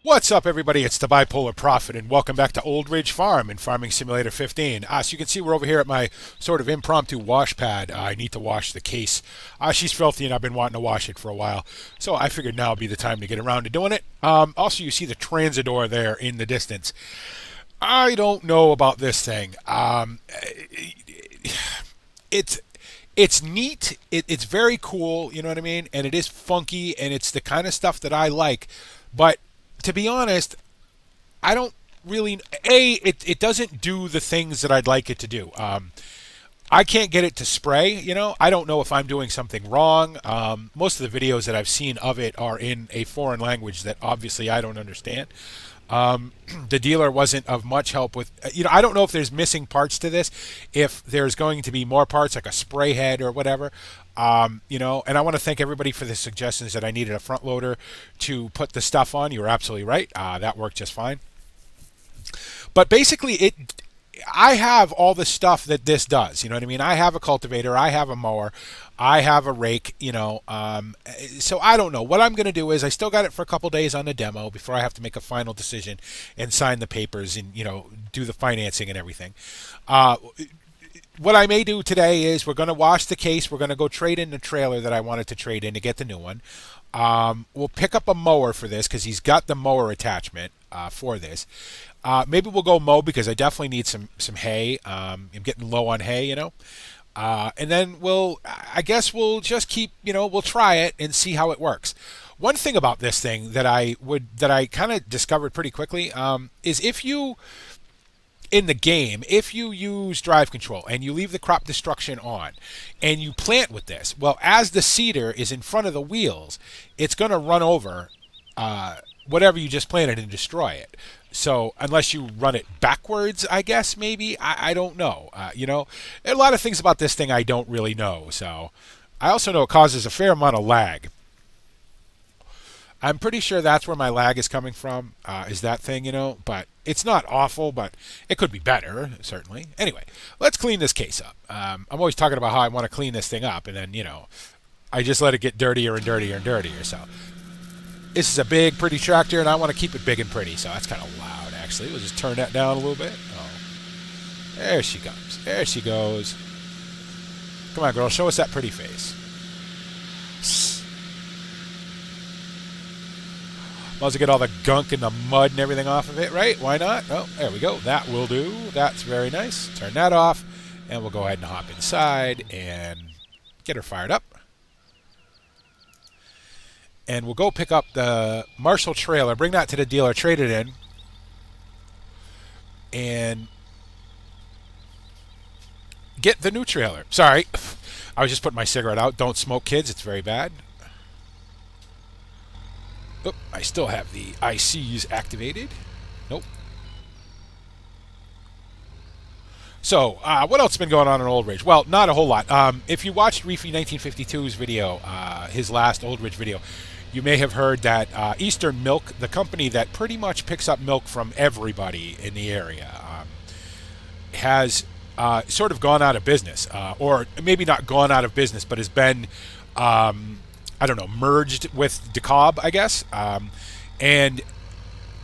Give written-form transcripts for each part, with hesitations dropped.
What's up, everybody? It's the Bipolar Prophet, and welcome back to Old Ridge Farm in Farming Simulator 15. So you can see we're over here at my sort of impromptu wash pad. I need to wash the case. She's filthy, and I've been wanting to wash it for a while, so I figured now would be the time to get around to doing it. Also, you see the Transador there in the distance. I don't know about this thing. It's neat. It's very cool, you know what I mean? And it is funky, and it's the kind of stuff that I like, but to be honest, I don't really. It doesn't do the things that I'd like it to do. I can't get it to spray. I don't know if I'm doing something wrong. Most of the videos that I've seen of it are in a foreign language that obviously I don't understand. The dealer wasn't of much help with. I don't know if there's missing parts to this. If there's going to be more parts, like a spray head or whatever. And I want to thank everybody for the suggestions that I needed a front loader to put the stuff on. You were absolutely right. That worked just fine. But basically, I have all the stuff that this does. You know what I mean? I have a cultivator. I have a mower. I have a rake. So I don't know. What I'm going to do is I still got it for a couple days on the demo before I have to make a final decision and sign the papers and, do the financing and everything. What I may do today is we're going to wash the case. We're going to go trade in the trailer that I wanted to trade in to get the new one. We'll pick up a mower for this because he's got the mower attachment for this. Maybe we'll go mow because I definitely need some hay. I'm getting low on hay, and then I guess we'll just keep, we'll try it and see how it works. One thing about this thing that I kind of discovered pretty quickly is if you use drive control and you leave the crop destruction on and you plant with this, well, as the seeder is in front of the wheels, it's going to run over whatever you just planted and destroy it. So unless you run it backwards, I guess, maybe, I don't know. A lot of things about this thing I don't really know. So I also know it causes a fair amount of lag. I'm pretty sure that's where my lag is coming from, is that thing, but it's not awful, but it could be better, certainly. Anyway, let's clean this case up. I'm always talking about how I want to clean this thing up, and then, I just let it get dirtier and dirtier and dirtier. So this is a big, pretty tractor, and I want to keep it big and pretty, so that's kind of loud, actually. We'll just turn that down a little bit. Oh, there she comes. There she goes. Come on, girl, show us that pretty face. Might as well get all the gunk and the mud and everything off of it, right? Why not? Oh, there we go. That will do. That's very nice. Turn that off, and we'll go ahead and hop inside and get her fired up. And we'll go pick up the Marshall trailer, bring that to the dealer, trade it in, and get the new trailer. Sorry, I was just putting my cigarette out. Don't smoke, kids. It's very bad. Oh, I still have the ICs activated. Nope. So, what else has been going on in Old Ridge? Well, not a whole lot. If you watched Reefy 1952's video, his last Old Ridge video, you may have heard that Eastern Milk, the company that pretty much picks up milk from everybody in the area, has sort of gone out of business. Or maybe not gone out of business, but has been merged with DeKalb, I guess. And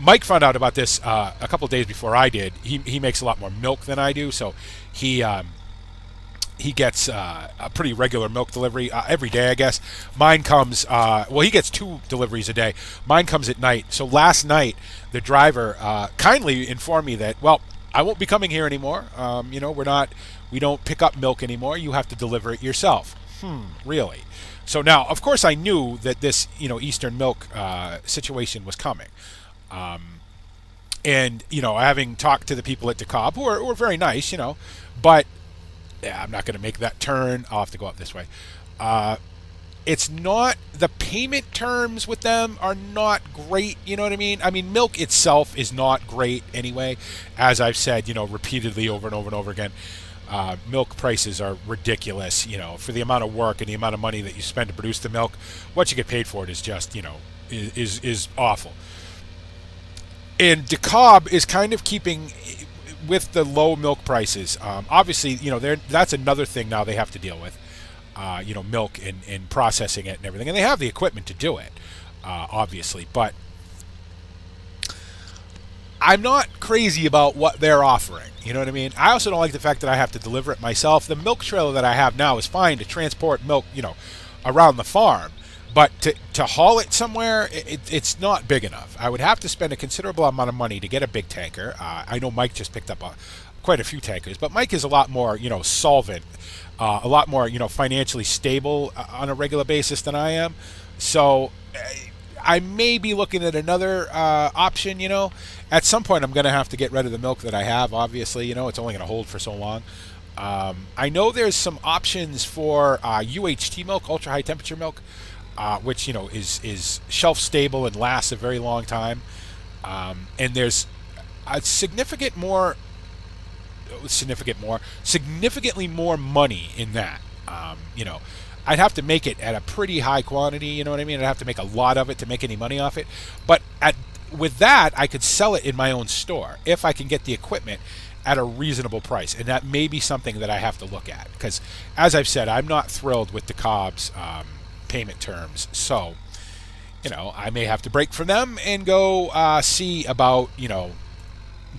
Mike found out about this a couple days before I did. He makes a lot more milk than I do, so he gets a pretty regular milk delivery every day, I guess. Mine comes, he gets 2 deliveries a day. Mine comes at night. So last night, the driver kindly informed me that, well, I won't be coming here anymore. We don't pick up milk anymore. You have to deliver it yourself. Really? So now, of course, I knew that this, Eastern Milk situation was coming. And, having talked to the people at DeKalb, who are very nice, but yeah, I'm not going to make that turn. I'll have to go up this way. It's not, the payment terms with them are not great, you know what I mean? I mean, milk itself is not great anyway, as I've said, repeatedly over and over and over again. Milk prices are ridiculous, for the amount of work and the amount of money that you spend to produce the milk. What you get paid for it is just, is awful. And DeKalb is kind of keeping with the low milk prices. Obviously, that's another thing now they have to deal with, milk and processing it and everything. And they have the equipment to do it, obviously. But I'm not crazy about what they're offering. You know what I mean? I also don't like the fact that I have to deliver it myself. The milk trailer that I have now is fine to transport milk, around the farm. But to haul it somewhere, it's not big enough. I would have to spend a considerable amount of money to get a big tanker. I know Mike just picked up quite a few tankers, but Mike is a lot more, solvent, a lot more, financially stable on a regular basis than I am. So I may be looking at another option. At some point I'm going to have to get rid of the milk that I have. Obviously, it's only going to hold for so long. I know there's some options for UHT milk, ultra high temperature milk, which is shelf stable and lasts a very long time. And there's a significantly more money in that. I'd have to make it at a pretty high quantity. You know what I mean? I'd have to make a lot of it to make any money off it. But with that, I could sell it in my own store if I can get the equipment at a reasonable price, and that may be something that I have to look at, because as I've said, I'm not thrilled with the Cobb's payment terms. So I may have to break from them and go see about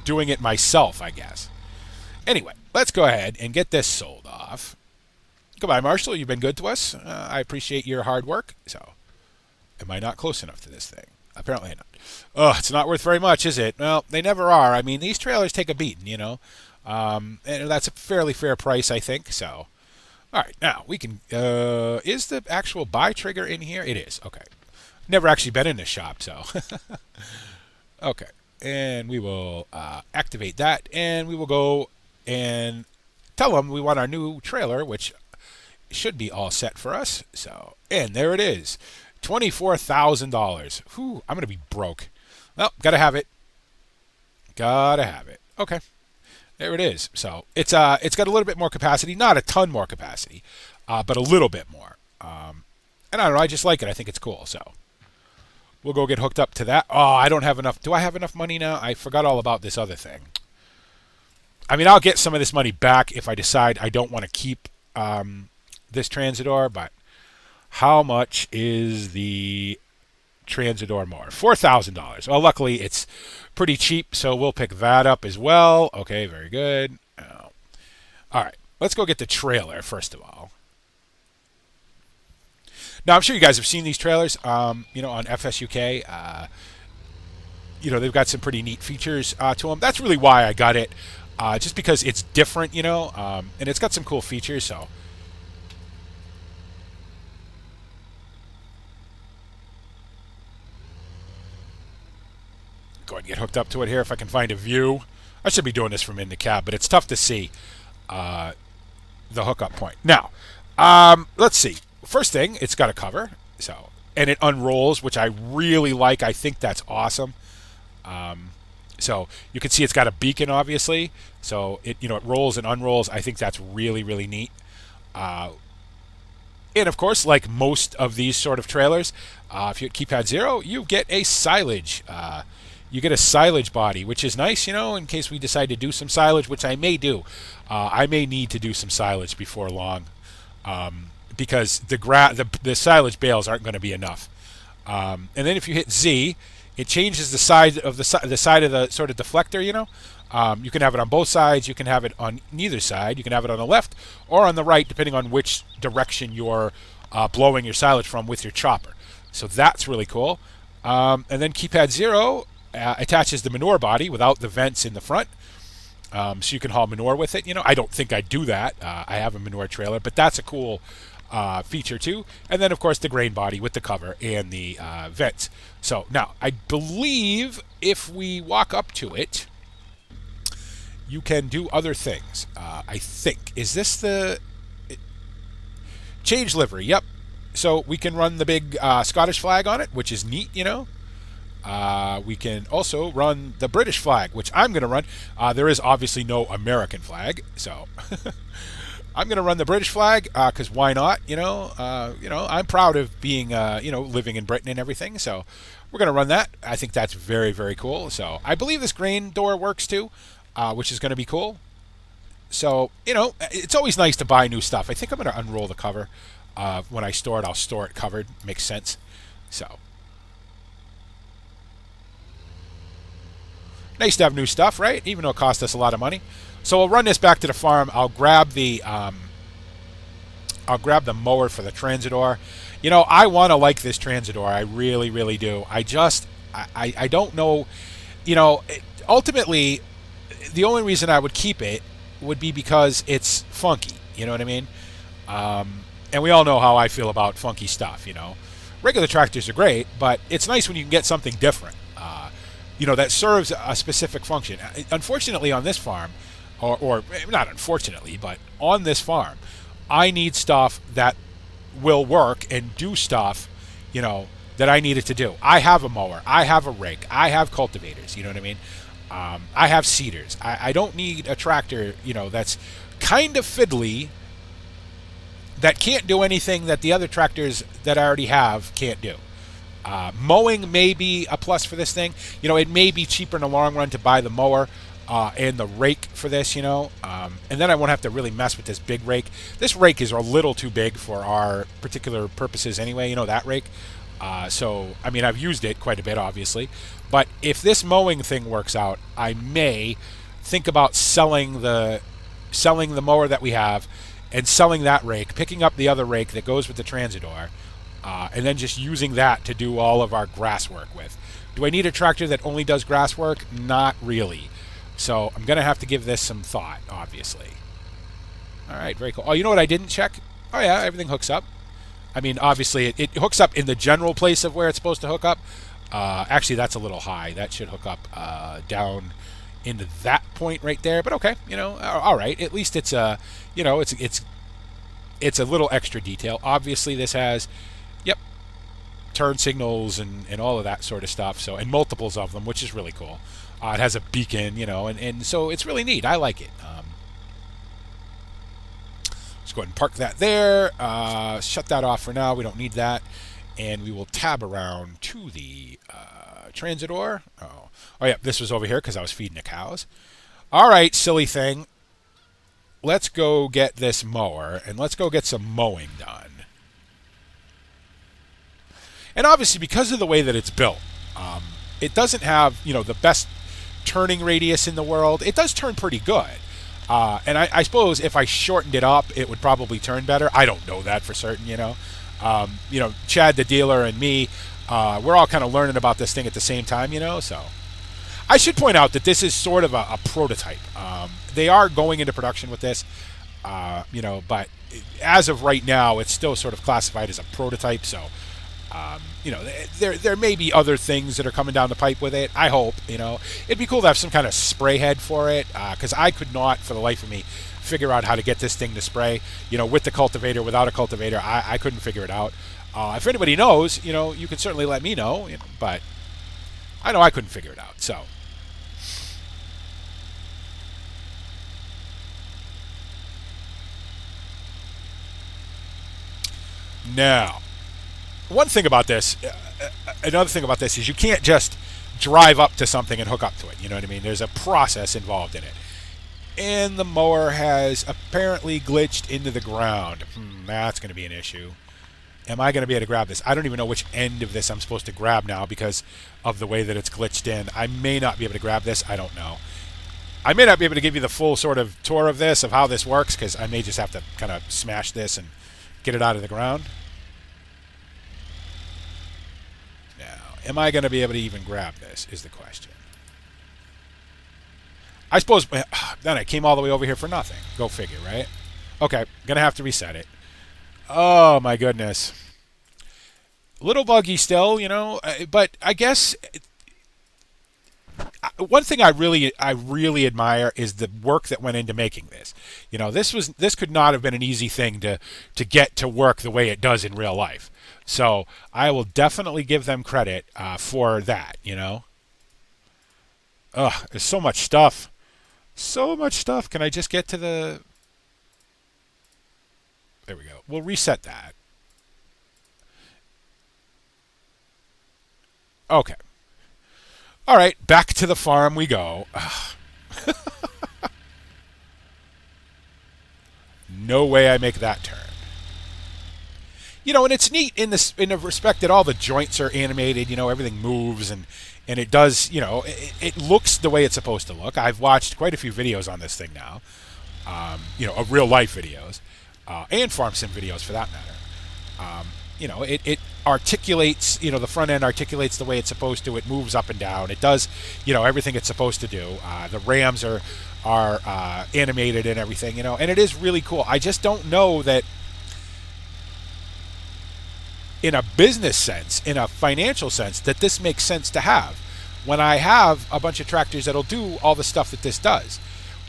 doing it myself, I guess. Anyway, let's go ahead and get this sold off. Goodbye, Marshall. You've been good to us. I appreciate your hard work. So, am I not close enough to this thing? Apparently not. Oh, it's not worth very much, is it? Well, they never are. I mean, these trailers take a beating, and that's a fairly fair price, I think. So, all right, now we can. Is the actual buy trigger in here? It is. Okay. Never actually been in this shop, so. Okay, and we will activate that, and we will go and tell them we want our new trailer, which should be all set for us. So, and there it is. $24,000. Whew, I'm going to be broke. Well, gotta have it. Okay. There it is. So it's got a little bit more capacity, not a ton more capacity, but a little bit more. And I don't know, I just like it. I think it's cool. So we'll go get hooked up to that. Oh, I don't have enough. Do I have enough money now? I forgot all about this other thing. I mean, I'll get some of this money back if I decide I don't want to keep this Transador, but how much is the Transador mower? $4,000. Well, luckily it's pretty cheap, so we'll pick that up as well. Okay, very good. All right, let's go get the trailer first of all. Now, I'm sure you guys have seen these trailers, on FSUK. They've got some pretty neat features to them. That's really why I got it, just because it's different, and it's got some cool features, so. Go ahead and get hooked up to it here if I can find a view. I should be doing this from in the cab, but it's tough to see the hookup point. Now, let's see. First thing, it's got a cover, and it unrolls, which I really like. I think that's awesome. So you can see it's got a beacon, obviously. So it rolls and unrolls. I think that's really, really neat. And of course, like most of these sort of trailers, if you hit keypad 0, you get a silage. You get a silage body, which is nice, in case we decide to do some silage, which I may do. I may need to do some silage before long, because the silage bales aren't going to be enough. And then if you hit Z, it changes the side of the side of the sort of deflector. You can have it on both sides. You can have it on neither side. You can have it on the left or on the right, depending on which direction you're blowing your silage from with your chopper. So that's really cool. And then keypad 0 attaches the manure body without the vents in the front, so you can haul manure with it. I don't think I'd do that. I have a manure trailer, but that's a cool feature too. And then, of course, the grain body with the cover and the vents. So now, I believe if we walk up to it, you can do other things. I think. Is this the change livery? Yep. So we can run the big Scottish flag on it, which is neat, We can also run the British flag, which I'm going to run. There is obviously no American flag, so I'm going to run the British flag because why not? I'm proud of being living in Britain and everything, so we're going to run that. I think that's very, very cool. So I believe this grain door works too, which is going to be cool. So it's always nice to buy new stuff. I think I'm going to unroll the cover. When I store it, I'll store it covered. Makes sense. So. Nice to have new stuff, right? Even though it cost us a lot of money. So we'll run this back to the farm. I'll grab the mower for the Transador. You know, I want to like this Transador. I really, really do. I don't know. You know, ultimately, the only reason I would keep it would be because it's funky. You know what I mean? And we all know how I feel about funky stuff. You know, regular tractors are great, but it's nice when you can get something different. You know, that serves a specific function. Unfortunately, on this farm, or not unfortunately, but on this farm, I need stuff that will work and do stuff, you know, that I need it to do. I have a mower. I have a rake. I have cultivators. You know what I mean? I have seeders. I don't need a tractor, you know, that's kind of fiddly, that can't do anything that the other tractors that I already have can't do. Mowing may be a plus for this thing. You know, it may be cheaper in the long run to buy the mower and the rake for this, you know. And then I won't have to really mess with this big rake. This rake is a little too big for our particular purposes anyway, you know, that rake. So, I mean, I've used it quite a bit, obviously. But if this mowing thing works out, I may think about selling the mower that we have and selling that rake, picking up the other rake that goes with the Transador, and then just using that to do all of our grass work with. Do I need a tractor that only does grass work? Not really. So I'm going to have to give this some thought, obviously. All right, very cool. Oh, you know what I didn't check? Oh, yeah, everything hooks up. I mean, obviously, it hooks up in the general place of where it's supposed to hook up. Actually, that's a little high. That should hook up down into that point right there. But okay, you know, all right. At least it's a, you know, it's a little extra detail. Obviously, this has, yep, turn signals and all of that sort of stuff. So, and multiples of them, which is really cool. It has a beacon, you know, and so it's really neat. I like it. Let's go ahead and park that there. Shut that off for now. We don't need that. And we will tab around to the Transador. Oh, yeah, this was over here because I was feeding the cows. All right, silly thing. Let's go get this mower, and let's go get some mowing done. And obviously, because of the way that it's built, it doesn't have, you know, the best turning radius in the world. It does turn pretty good. And I suppose if I shortened it up, it would probably turn better. I don't know that for certain, you know. You know, Chad, the dealer, and me, we're all kind of learning about this thing at the same time, you know. So I should point out that this is sort of a prototype. They are going into production with this, you know, but as of right now, it's still sort of classified as a prototype. So, you know, there may be other things that are coming down the pipe with it. I hope, you know. It'd be cool to have some kind of spray head for it, because I could not, for the life of me, figure out how to get this thing to spray, you know, with the cultivator, without a cultivator. I couldn't figure it out. If anybody knows, you know, you can certainly let me know, you know, but I know I couldn't figure it out. So now, another thing about this is you can't just drive up to something and hook up to it. You know what I mean? There's a process involved in it. And the mower has apparently glitched into the ground. That's going to be an issue. Am I going to be able to grab this? I don't even know which end of this I'm supposed to grab now because of the way that it's glitched in. I may not be able to grab this. I don't know. I may not be able to give you the full sort of tour of this, of how this works, because I may just have to kind of smash this and get it out of the ground. Now, am I going to be able to even grab this is the question. I suppose then I came all the way over here for nothing. Go figure, right? Okay, going to have to reset it. Oh, my goodness. Little buggy still, you know, but I guess one thing I really admire is the work that went into making this. You know, this could not have been an easy thing to get to work the way it does in real life. So I will definitely give them credit for that, you know. Ugh, there's so much stuff. So much stuff. Can I just get to the... There we go. We'll reset that. Okay. All right, back to the farm we go. No way I make that turn. and it's neat in the respect that all the joints are animated. Everything moves and it does. It looks the way it's supposed to look. I've watched quite a few videos on this thing now. Of real life videos, and farm sim videos for that matter. It articulates, the front end articulates the way it's supposed to. It moves up and down. It does, everything it's supposed to do. The rams are animated and everything, and it is really cool. I just don't know that in a business sense, in a financial sense, that this makes sense to have when I have a bunch of tractors that'll do all the stuff that this does.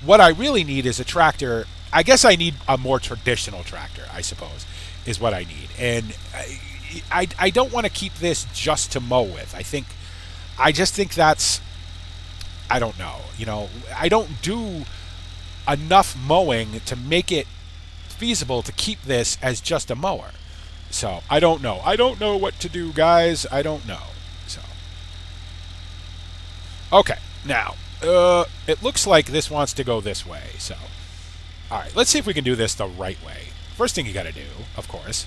What I really need is a tractor. I guess I need a more traditional tractor, I suppose, is what I need. And I don't want to keep this just to mow with. I just think that's, I don't know. I don't do enough mowing to make it feasible to keep this as just a mower. So I don't know. I don't know what to do, guys. I don't know. So, okay, now it looks like this wants to go this way. So, all right, let's see if we can do this the right way. First thing you got to do, of course,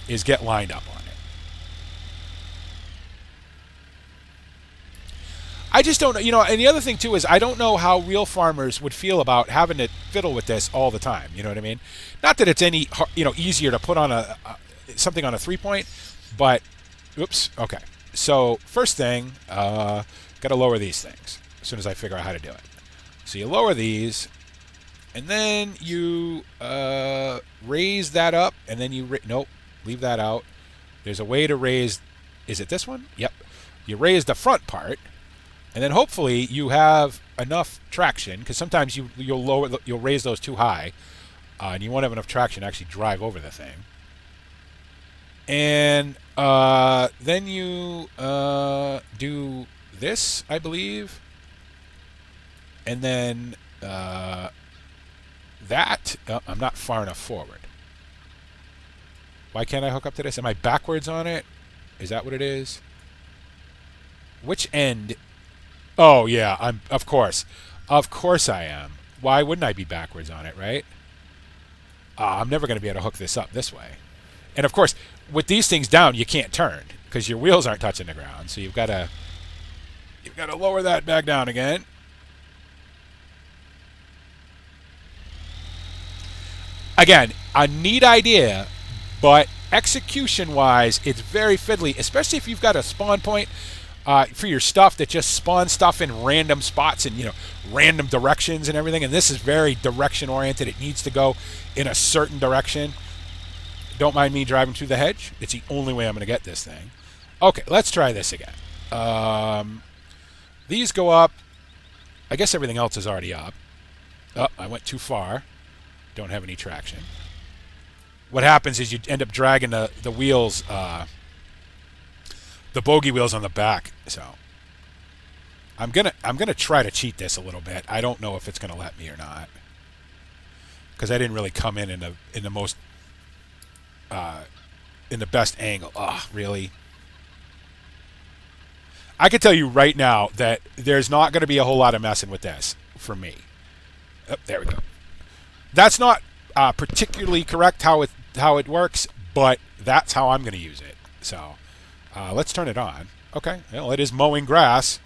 is get lined up on it. I just don't know, and the other thing too is I don't know how real farmers would feel about having to fiddle with this all the time. You know what I mean? Not that it's any, easier to put on something on a 3-point, but oops. Okay. So first thing, got to lower these things as soon as I figure out how to do it. So you lower these, and then you raise that up, and then you nope, leave that out. There's a way to raise. Is it this one? Yep. You raise the front part. And then hopefully you have enough traction, because sometimes you'll raise those too high, and you won't have enough traction to actually drive over the thing. And then you do this, I believe, and then that. I'm not far enough forward. Why can't I hook up to this? Am I backwards on it? Is that what it is? Which end? Oh, yeah, of course I am. Why wouldn't I be backwards on it, right? I'm never going to be able to hook this up this way. And, of course, with these things down, you can't turn because your wheels aren't touching the ground. So you've got to lower that back down again. Again, a neat idea, but execution-wise, it's very fiddly, especially if you've got a spawn point for your stuff that just spawns stuff in random spots and random directions and everything. And this is very direction oriented. It needs to go in a certain direction. Don't mind me driving through the hedge. It's the only way I'm going to get this thing. Okay, let's try this again. These go up. I guess everything else is already up. Oh, I went too far. Don't have any traction. What happens is you end up dragging the wheels, the bogey wheels on the back. So I'm gonna try to cheat this a little bit. I don't know if it's gonna let me or not, because I didn't really come in the most in the best angle. Really? I can tell you right now that there's not going to be a whole lot of messing with this for me. Oh, there we go. That's not particularly correct how it works, but that's how I'm going to use it. So let's turn it on. Okay, well, it is mowing grass.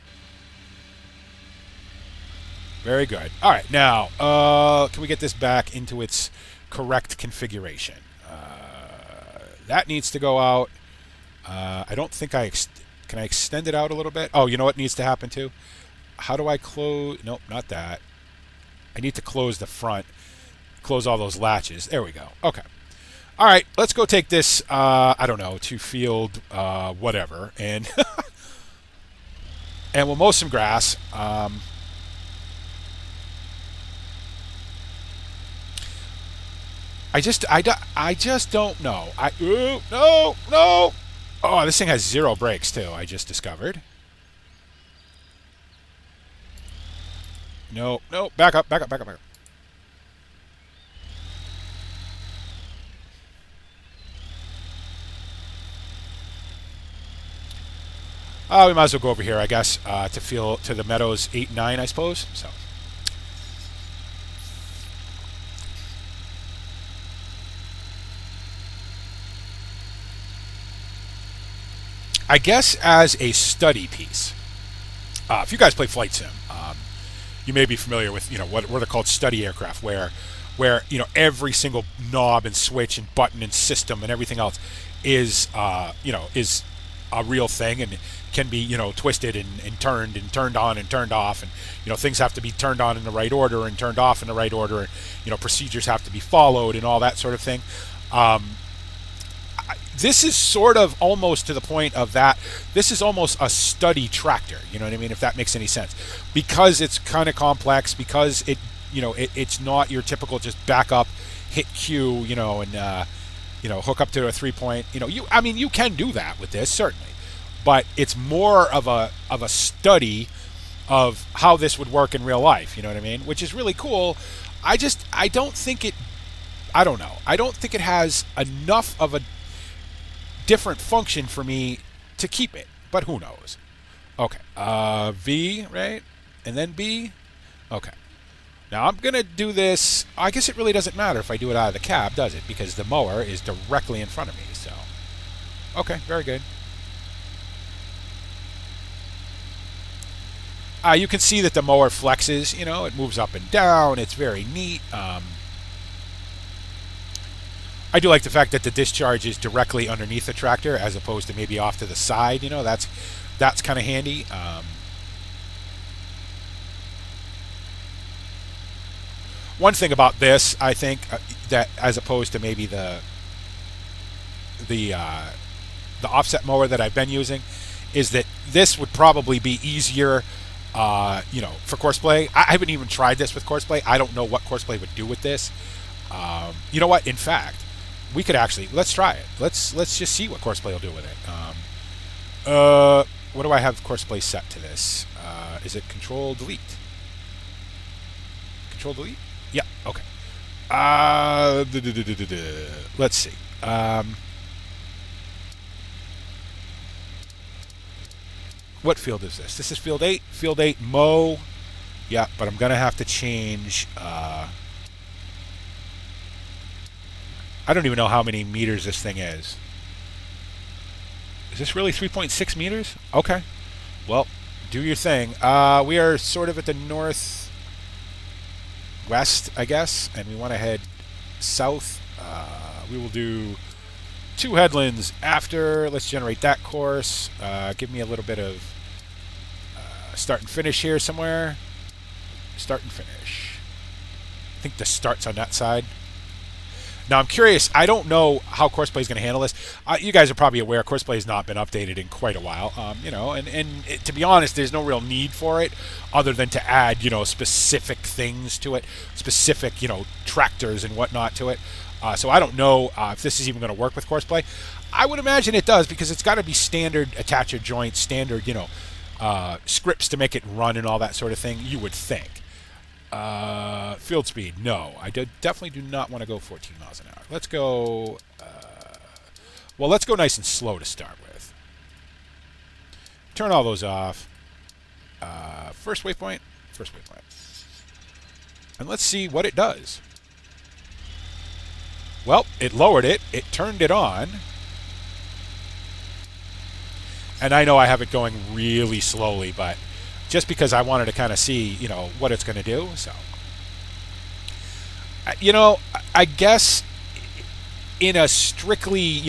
Very good. All right, now can we get this back into its correct configuration? That needs to go out. I don't think can I extend it out a little bit? Oh, you know what needs to happen too? How do I close? Nope, not that. I need to close the front. Close all those latches. There we go. Okay. All right, let's go take this, I don't know, to field whatever, and and we'll mow some grass. I just don't know. No. Oh, this thing has 0 brakes too. I just discovered. No, back up. We might as well go over here, I guess, to the meadows 8 and 9, I suppose. So. I guess as a study piece. If you guys play flight sim, you may be familiar with what they're called study aircraft, where every single knob and switch and button and system and everything else is is a real thing and can be twisted and turned on and turned off, and things have to be turned on in the right order and turned off in the right order, and procedures have to be followed and all that sort of thing. This is sort of almost to the point of that. This is almost a study tractor. You know what I mean? If that makes any sense, because it's kind of complex, because it's not your typical just back up, hit Q, and hook up to a 3-point. You can do that with this certainly, but it's more of a study of how this would work in real life. You know what I mean? Which is really cool. I don't think it has enough of a different function for me to keep it, but who knows? Okay, V, right? And then B. Okay. Now I'm gonna do this. I guess it really doesn't matter if I do it out of the cab, does it? Because the mower is directly in front of me, so. Okay, very good. You can see that the mower flexes, it moves up and down. It's very neat. I do like the fact that the discharge is directly underneath the tractor as opposed to maybe off to the side. That's kind of handy. One thing about this, I think, that as opposed to maybe the offset mower that I've been using, is that this would probably be easier, for courseplay. I haven't even tried this with courseplay. I don't know what courseplay would do with this. You know what? In fact, we could actually let's try it. Let's just see what courseplay will do with it. What do I have courseplay set to this? Is it Control Delete? Control Delete? Yeah. Okay. Let's see. What field is this? This is field 8. Field 8 Mow. Yeah, but I'm gonna have to change. I don't even know how many meters this thing is. Is this really 3.6 meters? Okay. Well, do your thing. We are sort of at the northwest, I guess, and we want to head south. We will do 2 headlands after. Let's generate that course. Give me a little bit of start and finish here somewhere. Start and finish. I think the start's on that side. Now, I'm curious. I don't know how Courseplay is going to handle this. You guys are probably aware Courseplay has not been updated in quite a while. To be honest, there's no real need for it other than to add, specific things to it, specific, tractors and whatnot to it. So I don't know if this is even going to work with Courseplay. I would imagine it does because it's got to be standard attacher joints, standard, scripts to make it run and all that sort of thing, you would think. Field speed, no. I definitely do not want to go 14 miles an hour. Let's go, let's go nice and slow to start with. Turn all those off. First waypoint. And let's see what it does. Well, it lowered it. It turned it on. And I know I have it going really slowly, but just because I wanted to kind of see, what it's going to do. So, I guess in a strictly,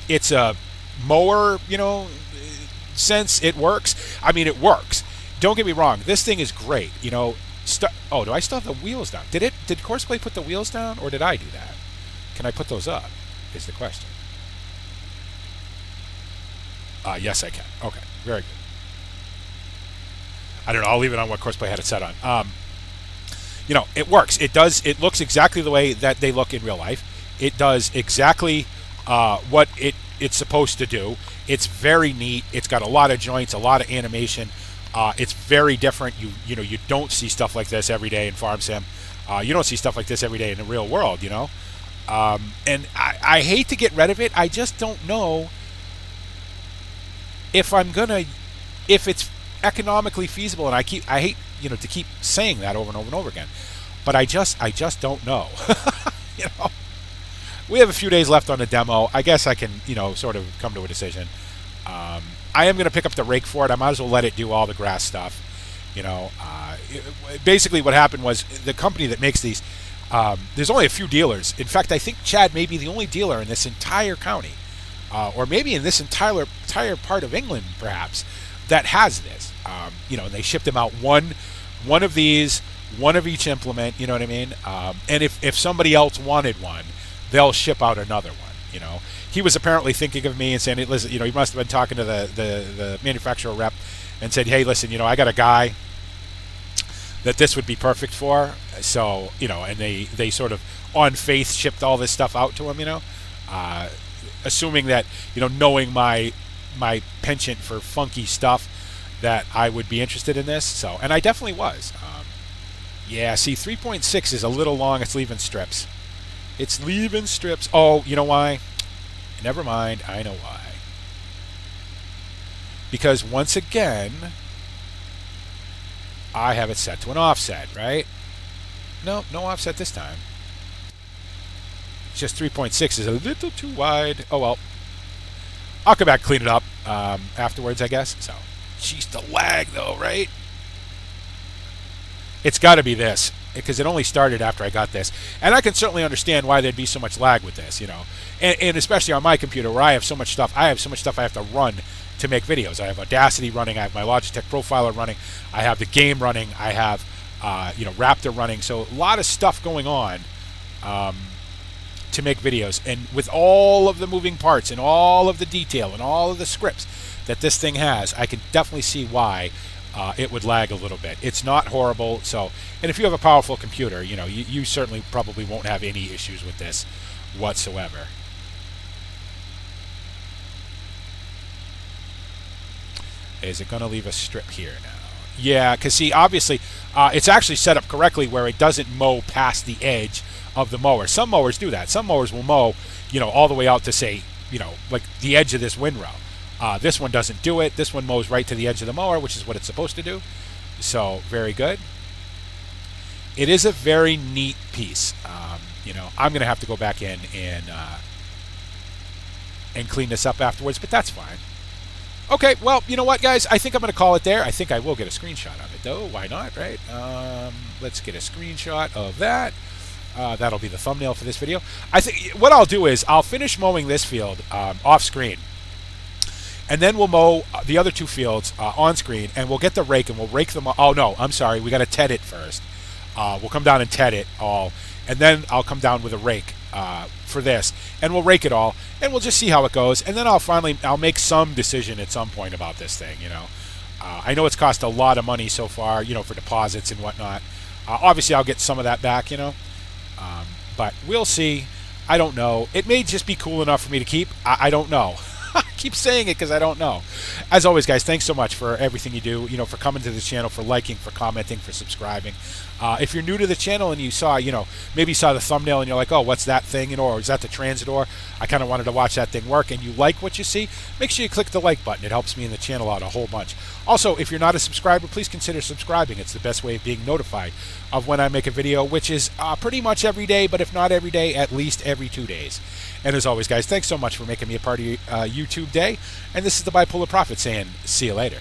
it's a mower, sense, it works. I mean, it works. Don't get me wrong. This thing is great. Do I still have the wheels down? Did Courseplay put the wheels down, or did I do that? Can I put those up? Is the question. Yes, I can. Okay, very good. I don't know. I'll leave it on what Courseplay had it set on. It works. It does. It looks exactly the way that they look in real life. It does exactly what it's supposed to do. It's very neat. It's got a lot of joints, a lot of animation. It's very different. You don't see stuff like this every day in Farm Sim. You don't see stuff like this every day in the real world. And I hate to get rid of it. I just don't know if it's economically feasible, and I hate to keep saying that over and over and over again, but I just don't know. We have a few days left on the demo. I guess I can sort of come to a decision. I am going to pick up the rake for it. I might as well let it do all the grass stuff. Basically what happened was the company that makes these, there's only a few dealers. In fact, I think Chad may be the only dealer in this entire county, or maybe in this entire part of England, perhaps, that has this. They ship them out one of these, one of each implement. You know what I mean? And if somebody else wanted one, they'll ship out another one. He was apparently thinking of me and saying, listen, he must have been talking to the manufacturer rep and said, hey, listen, I got a guy that this would be perfect for. So, and they sort of on faith shipped all this stuff out to him, assuming that, knowing my penchant for funky stuff, that I would be interested in this. So, and I definitely was. Yeah, see, 3.6 is a little long. It's leaving strips. It's leaving strips. Oh, you know why? Never mind. I know why. Because once again, I have it set to an offset, right? No offset this time. It's just 3.6 is a little too wide. Oh, well. I'll come back and clean it up afterwards, I guess. So, jeez, the lag, though, right? It's got to be this, because it only started after I got this. And I can certainly understand why there'd be so much lag with this, And especially on my computer where I have so much stuff I have to run to make videos. I have Audacity running, I have my Logitech Profiler running, I have the game running, I have Raptor running. So a lot of stuff going on to make videos. And with all of the moving parts and all of the detail and all of the scripts that this thing has, I can definitely see why it would lag a little bit. It's not horrible. So, and if you have a powerful computer, you certainly probably won't have any issues with this whatsoever. Is it going to leave a strip here now? Yeah, because see, obviously, it's actually set up correctly where it doesn't mow past the edge of the mower. Some mowers do that. Some mowers will mow, all the way out to, say, like the edge of this windrow. This one doesn't do it. This one mows right to the edge of the mower, which is what it's supposed to do. So, very good. It is a very neat piece. I'm going to have to go back in and clean this up afterwards, but that's fine. Okay, well, you know what, guys? I think I'm going to call it there. I think I will get a screenshot of it, though. Why not, right? Let's get a screenshot of that. That'll be the thumbnail for this video. I think what I'll do is I'll finish mowing this field off screen. And then we'll mow the other two fields on screen, and we'll get the rake, and we'll rake them all. Oh, no, I'm sorry. We got to ted it first. We'll come down and ted it all, and then I'll come down with a rake for this, and we'll rake it all, and we'll just see how it goes. And then I'll make some decision at some point about this thing, I know it's cost a lot of money so far, for deposits and whatnot. Obviously, I'll get some of that back, but we'll see. I don't know. It may just be cool enough for me to keep. I don't know. I keep saying it because I don't know. As always, guys, thanks so much for everything you do, for coming to the channel, for liking, for commenting, for subscribing. If you're new to the channel and you saw, maybe you saw the thumbnail and you're like, oh, what's that thing, or is that the Transador? I kind of wanted to watch that thing work, and you like what you see, make sure you click the like button. It helps me in the channel out a whole bunch. Also, if you're not a subscriber, please consider subscribing. It's the best way of being notified of when I make a video, which is pretty much every day, but if not every day, at least every 2 days. And as always, guys, thanks so much for making me a part of your YouTube day. And this is the Bipolar Prophet saying, see you later.